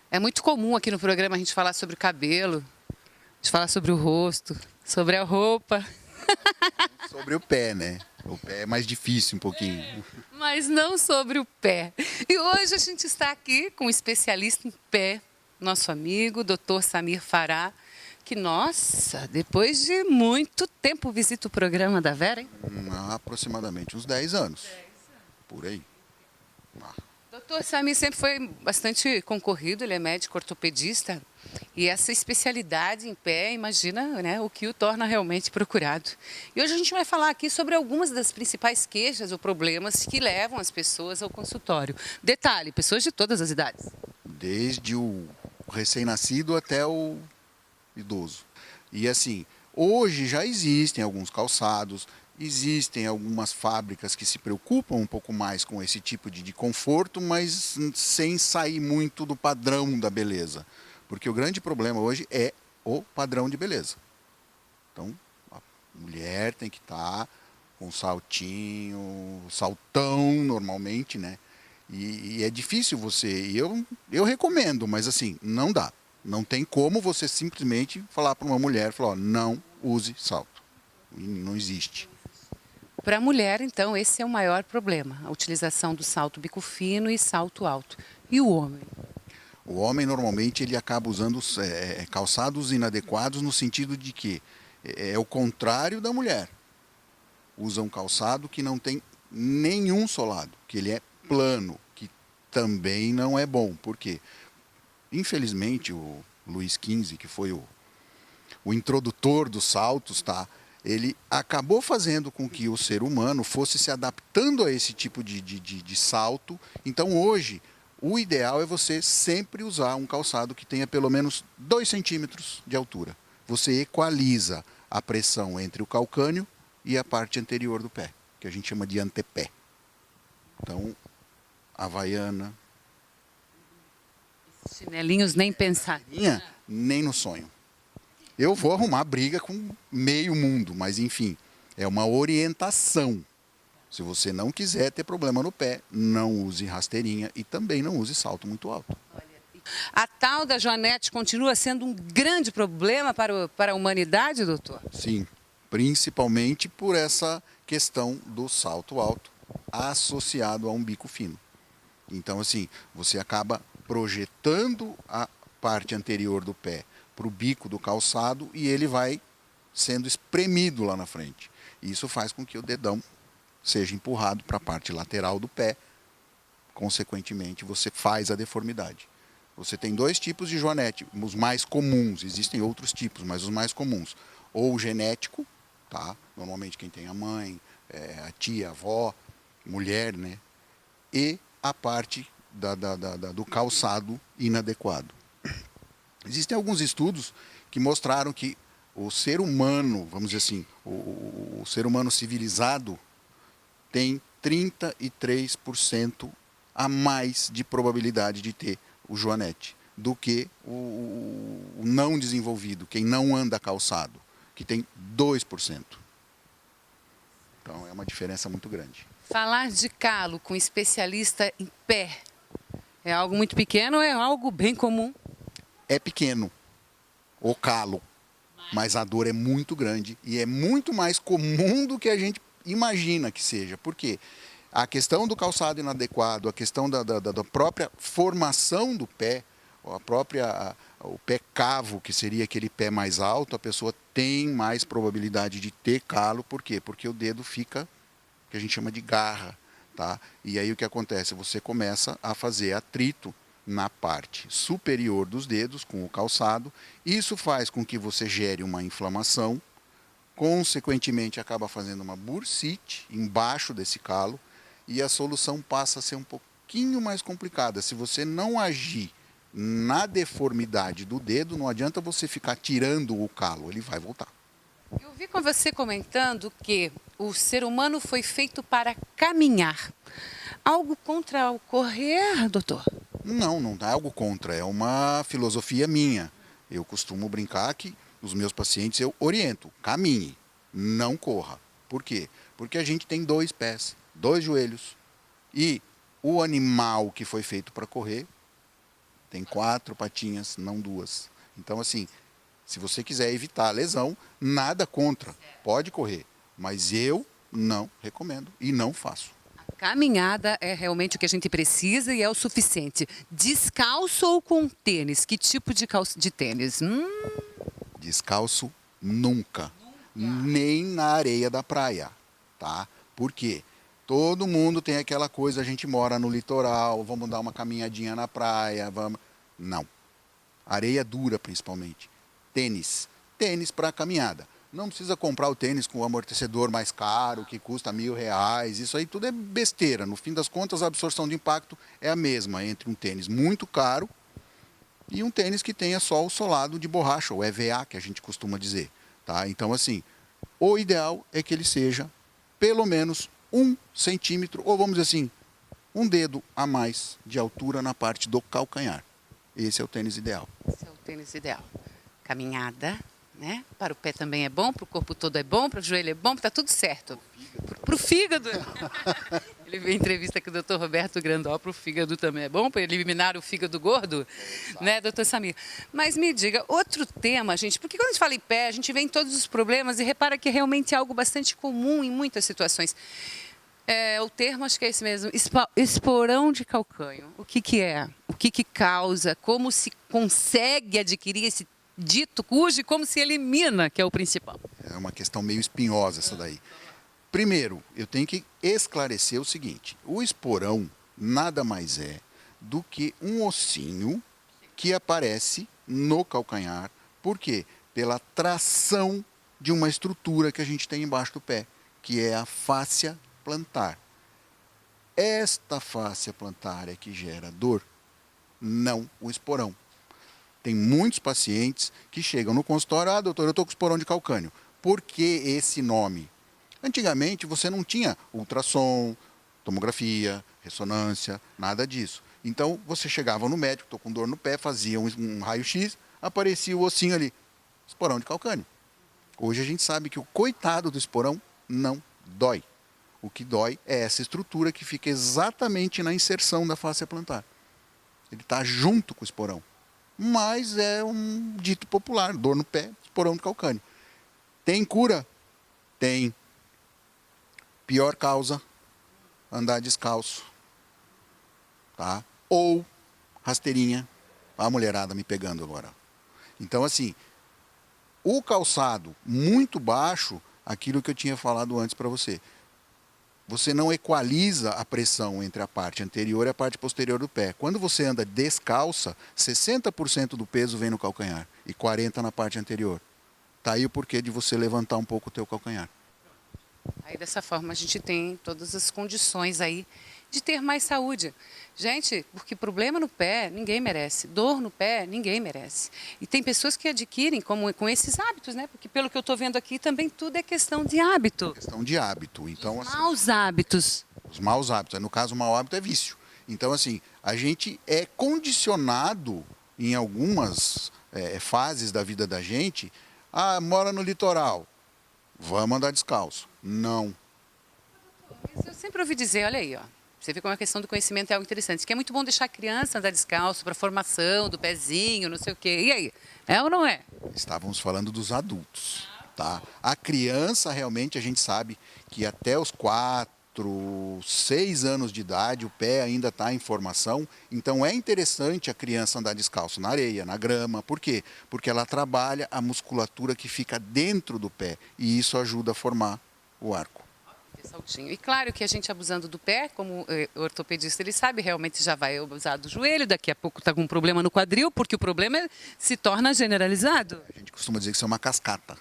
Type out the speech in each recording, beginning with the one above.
É muito comum aqui no programa a gente falar sobre o cabelo, a gente falar sobre o rosto, sobre a roupa, Sobre o pé, né? O pé é mais difícil um pouquinho. mas não sobre o pé. E hoje a gente está aqui com um especialista em pé, nosso amigo, Dr. Samir Fará, que, nossa, depois de muito tempo visita o programa da Vera, hein? Há aproximadamente uns 10 anos, por aí. Ah, Doutor Samir sempre foi bastante concorrido, ele é médico ortopedista e essa especialidade em pé, imagina, né, o que o torna realmente procurado. E hoje a gente vai falar aqui sobre algumas das principais queixas ou problemas que levam as pessoas ao consultório. Detalhe, pessoas de todas as idades. desde o recém-nascido até o idoso. E assim, hoje já existem alguns calçados, existem algumas fábricas que se preocupam um pouco mais com esse tipo de conforto, mas sem sair muito do padrão da beleza. Porque o grande problema hoje é o padrão de beleza. Então, a mulher tem que estar com saltinho, saltão normalmente, né? E é difícil você. Eu recomendo, mas assim, não dá. Não tem como você simplesmente falar para uma mulher, falar, ó, não use salto. E não existe. Para a mulher, então, esse é o maior problema, a utilização do salto bico fino e salto alto. E o homem? O homem normalmente ele acaba usando calçados inadequados no sentido de que é o contrário da mulher. Usa um calçado que não tem nenhum solado, que ele é plano, que também não é bom. Por quê? Infelizmente, o Luiz XV, que foi o introdutor dos saltos, tá? Ele acabou fazendo com que o ser humano fosse se adaptando a esse tipo de salto. Então, hoje, o ideal é você sempre usar um calçado que tenha pelo menos 2 centímetros de altura. Você equaliza a pressão entre o calcânio e a parte anterior do pé, que a gente chama de antepé. Então, havaiana, Chinelinhos nem pensar. nem no sonho. Eu vou arrumar briga com meio mundo, mas enfim, é uma orientação. Se você não quiser ter problema no pé, não use rasteirinha e também não use salto muito alto. A tal da Joanete continua sendo um grande problema para a humanidade, doutor? Sim, principalmente por essa questão do salto alto associado a um bico fino. Então, assim, você acaba projetando a parte anterior do pé para o bico do calçado e ele vai sendo espremido lá na frente. Isso faz com que o dedão seja empurrado para a parte lateral do pé. Consequentemente, você faz a deformidade. Você tem 2 tipos de joanete, os mais comuns, existem outros tipos, mas os mais comuns. Ou o genético, tá? Normalmente quem tem a mãe, a tia, a avó, mulher, né? E a parte do calçado inadequado. Existem alguns estudos que mostraram que o ser humano, vamos dizer assim, o ser humano civilizado tem 33% a mais de probabilidade de ter o joanete do que o não desenvolvido, quem não anda calçado, que tem 2%. Então é uma diferença muito grande. Falar de calo com especialista em pé é algo muito pequeno ou é algo bem comum? É pequeno o calo, mas a dor é muito grande e é muito mais comum do que a gente imagina que seja. Por quê? A questão do calçado inadequado, a questão da própria formação do pé, o pé cavo, que seria aquele pé mais alto, a pessoa tem mais probabilidade de ter calo. Por quê? Porque o dedo fica, que a gente chama de garra, tá? E aí o que acontece? Você começa a fazer atrito na parte superior dos dedos com o calçado. Isso faz com que você gere uma inflamação, consequentemente acaba fazendo uma bursite embaixo desse calo e a solução passa a ser um pouquinho mais complicada. Se você não agir na deformidade do dedo, não adianta você ficar tirando o calo, ele vai voltar. Eu vi com você comentando que o ser humano foi feito para caminhar. Algo contra o correr, doutor? Não, não é algo contra, é uma filosofia minha. Eu costumo brincar que os meus pacientes eu oriento, caminhe, não corra. Por quê? Porque a gente tem 2 pés, 2 joelhos. E o animal que foi feito para correr tem 4 patinhas, não 2. Então, assim, se você quiser evitar a lesão, nada contra, pode correr. Mas eu não recomendo e não faço. Caminhada é realmente o que a gente precisa e é o suficiente. Descalço ou com tênis? Que tipo de tênis? Descalço nunca, nem na areia da praia, tá? Por quê? Todo mundo tem aquela coisa, a gente mora no litoral, vamos dar uma caminhadinha na praia, vamos... Não. Areia dura, principalmente. Tênis. Tênis para caminhada. Não precisa comprar o tênis com o amortecedor mais caro, que custa R$ 1.000. Isso aí tudo é besteira. No fim das contas, a absorção de impacto é a mesma entre um tênis muito caro e um tênis que tenha só o solado de borracha, ou EVA, que a gente costuma dizer. Tá? Então, assim, o ideal é que ele seja pelo menos 1 centímetro, ou vamos dizer assim, um dedo a mais de altura na parte do calcanhar. Esse é o tênis ideal. Esse é o tênis ideal. Caminhada, né? Para o pé também é bom, para o corpo todo é bom, para o joelho é bom, está tudo certo. Para o fígado. Ele viu a entrevista com o Dr. Roberto Grandó, para o fígado também é bom, para eliminar o fígado gordo, né, doutor Samir? Mas me diga, outro tema, gente, porque quando a gente fala em pé, a gente vê em todos os problemas e repara que realmente é algo bastante comum em muitas situações. O termo, acho que é esse mesmo, esporão de calcânio. O que é? O que causa? Como se consegue adquirir esse dito cujo e como se elimina, que é o principal? É uma questão meio espinhosa essa daí. Primeiro, eu tenho que esclarecer o seguinte: o esporão nada mais é do que um ossinho que aparece no calcanhar. Por quê? Pela tração de uma estrutura que a gente tem embaixo do pé, que é a fáscia plantar. Esta fáscia plantar é que gera dor, não o esporão. Tem muitos pacientes que chegam no consultório: doutor, eu estou com esporão de calcânio. Por que esse nome? Antigamente você não tinha ultrassom, tomografia, ressonância, nada disso. Então você chegava no médico, estou com dor no pé, fazia um raio-x, aparecia o ossinho ali, esporão de calcânio. Hoje a gente sabe que o coitado do esporão não dói. O que dói é essa estrutura que fica exatamente na inserção da fáscia plantar. Ele está junto com o esporão. Mas é um dito popular: dor no pé, esporão de calcânio. Tem cura? Tem. Pior causa: andar descalço. Tá? Ou rasteirinha. A mulherada me pegando agora. Então, assim, o calçado muito baixo, aquilo que eu tinha falado antes para você. Você não equaliza a pressão entre a parte anterior e a parte posterior do pé. Quando você anda descalça, 60% do peso vem no calcanhar e 40% na parte anterior. Está aí o porquê de você levantar um pouco o teu calcanhar. Aí dessa forma a gente tem todas as condições aí de ter mais saúde. Gente, porque problema no pé ninguém merece, dor no pé ninguém merece. E tem pessoas que adquirem com esses hábitos, né? Porque pelo que eu estou vendo aqui também tudo é questão de hábito. Questão de hábito. Então, assim, Maus hábitos. os maus hábitos. No caso, o mau hábito é vício. Então, assim, a gente é condicionado em algumas fases da vida da gente. Mora no litoral, vamos andar descalço. Não. Mas eu sempre ouvi dizer, olha aí, ó. Você vê como a questão do conhecimento é algo interessante. Que é muito bom deixar a criança andar descalço para formação do pezinho, não sei o quê. E aí? É ou não é? Estávamos falando dos adultos, tá? A criança, realmente, a gente sabe que até os 4, 6 anos de idade, o pé ainda está em formação. Então, é interessante a criança andar descalço na areia, na grama. Por quê? Porque ela trabalha a musculatura que fica dentro do pé. E isso ajuda a formar o arco. Saltinho. E claro que a gente abusando do pé, como ortopedista, ele sabe, realmente já vai abusar do joelho, daqui a pouco está com um problema no quadril, porque o problema se torna generalizado. A gente costuma dizer que isso é uma cascata.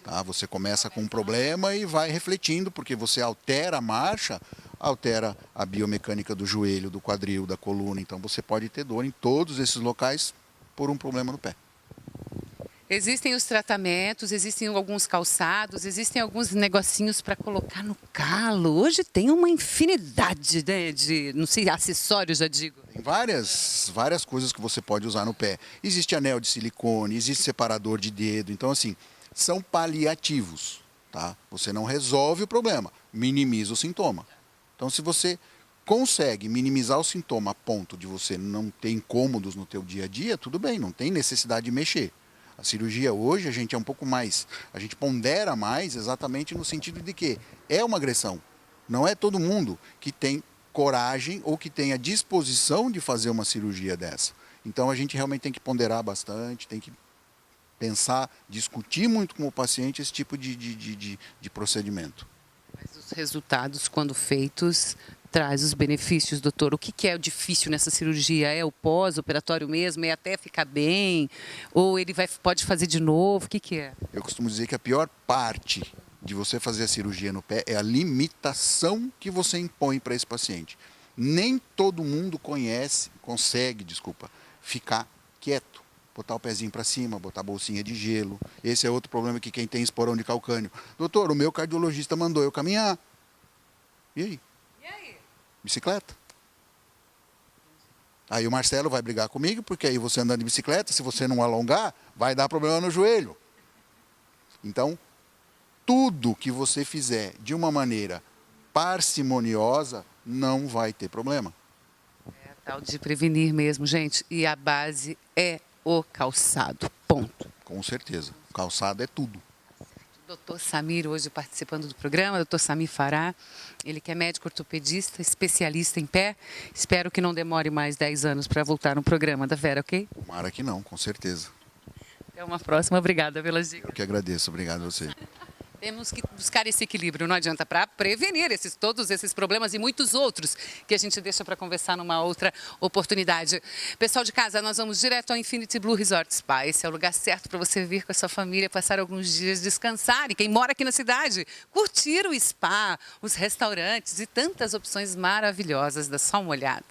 Tá? Você começa com um problema e vai refletindo, porque você altera a marcha, altera a biomecânica do joelho, do quadril, da coluna. Então você pode ter dor em todos esses locais por um problema no pé. Existem os tratamentos, existem alguns calçados, existem alguns negocinhos para colocar no calo. Hoje tem uma infinidade, né, de, não sei, acessórios, já digo. Tem várias coisas que você pode usar no pé. Existe anel de silicone, existe separador de dedo. Então, assim, são paliativos, tá? Você não resolve o problema, minimiza o sintoma. Então, se você consegue minimizar o sintoma a ponto de você não ter incômodos no teu dia a dia, tudo bem, não tem necessidade de mexer. A cirurgia hoje, a gente é um pouco mais, a gente pondera mais exatamente no sentido de que é uma agressão. Não é todo mundo que tem coragem ou que tem a disposição de fazer uma cirurgia dessa. Então a gente realmente tem que ponderar bastante, tem que pensar, discutir muito com o paciente esse tipo de procedimento. Mas os resultados, quando feitos, traz os benefícios, doutor. O que é o difícil nessa cirurgia? É o pós-operatório mesmo? É até ficar bem? Ou ele pode fazer de novo? O que é? Eu costumo dizer que a pior parte de você fazer a cirurgia no pé é a limitação que você impõe para esse paciente. Nem todo mundo consegue, ficar quieto. Botar o pezinho para cima, botar a bolsinha de gelo. Esse é outro problema que quem tem esporão de calcânio. Doutor, o meu cardiologista mandou eu caminhar. E aí? Bicicleta. Aí o Marcelo vai brigar comigo, porque aí você andando de bicicleta, se você não alongar, vai dar problema no joelho. Então, tudo que você fizer de uma maneira parcimoniosa, não vai ter problema. É tal de prevenir mesmo, gente. E a base é o calçado. Ponto. Com certeza. O calçado é tudo. Doutor Samir, hoje participando do programa, doutor Samir Fará, ele que é médico ortopedista, especialista em pé. Espero que não demore mais 10 anos para voltar no programa da Vera, ok? Tomara que não, com certeza. Até uma próxima, obrigada pelas dicas. Eu que agradeço, obrigado a você. Temos que buscar esse equilíbrio, não adianta, para prevenir todos esses problemas e muitos outros que a gente deixa para conversar numa outra oportunidade. Pessoal de casa, nós vamos direto ao Infinity Blue Resort Spa. Esse é o lugar certo para você vir com a sua família, passar alguns dias, descansar. E quem mora aqui na cidade, curtir o spa, os restaurantes e tantas opções maravilhosas. Dá só uma olhada.